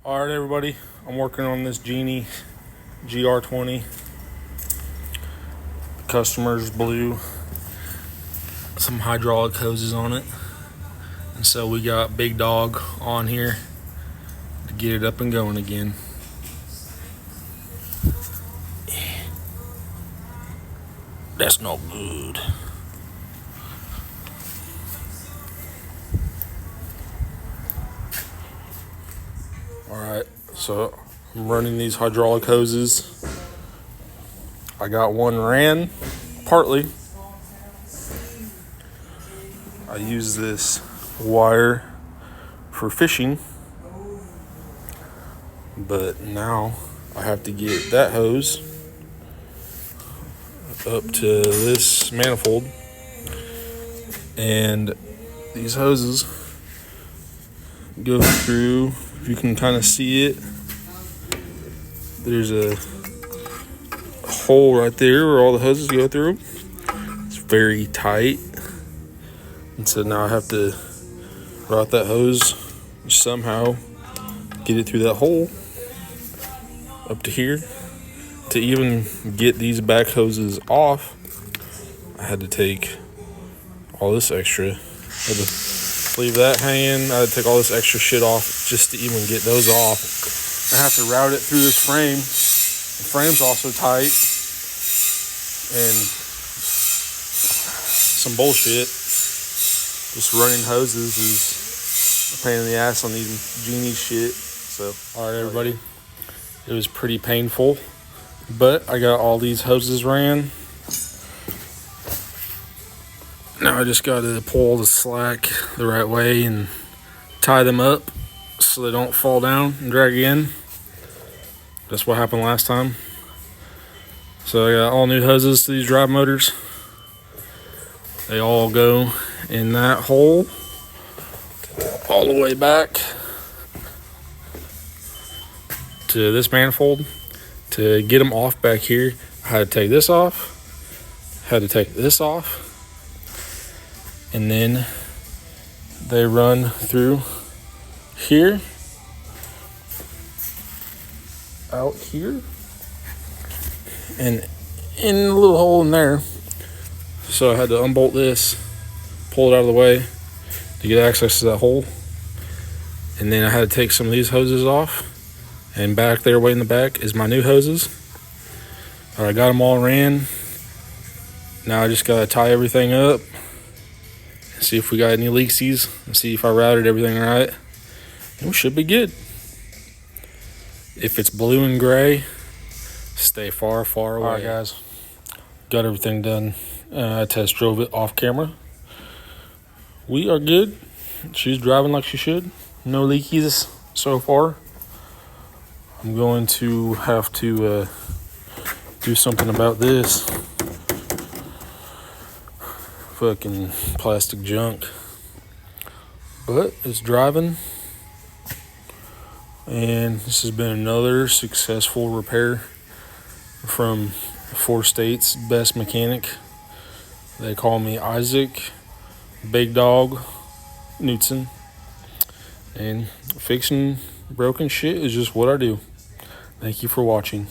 All right, everybody, I'm working on this Genie GR20. The customers blew some hydraulic hoses on it, and so we got Big Dog on here to get it up and going again. That's not good. Alright, so I'm running these hydraulic hoses. I got one ran, partly. I use this wire for fishing, but now I have to get that hose up to this manifold, and these hoses go through. If you can kind of see it, there's a hole right there where all the hoses go through. It's very tight, and so now I have to route that hose somehow, get it through that hole up to here. To even get these back hoses off, I had to take all this extra. I had to leave that hanging. I had to take all this extra shit off just to even get those off. I have to route it through this frame. The frame's also tight, and some bullshit. Just running hoses is a pain in the ass on these Genie shit. So, all right, everybody, it was pretty painful, but I got all these hoses ran. Now I just got to pull the slack the right way and tie them up so they don't fall down and drag in. That's what happened last time. So I got all new hoses to these drive motors. They all go in that hole all the way back to this manifold. To get them off back here, I had to take this off, had to take this off, and then they run through here, out here, and in a little hole in there. So I had to unbolt this, pull it out of the way to get access to that hole, and then I had to take some of these hoses off. And back there, way in the back, is my new hoses. All right, I got them all ran. Now I just gotta tie everything up, see if we got any leaksies, and see if I routed everything right. And we should be good. If it's blue and gray, stay far, far away. All right, guys, got everything done. I test drove it off camera. We are good. She's driving like she should. No leakies so far. I'm going to have to do something about this fucking plastic junk, but it's driving, and this has been another successful repair from 4 States' best mechanic. They call me Isaac Big Dog Knutson, and fixing broken shit is just what I do. Thank you for watching.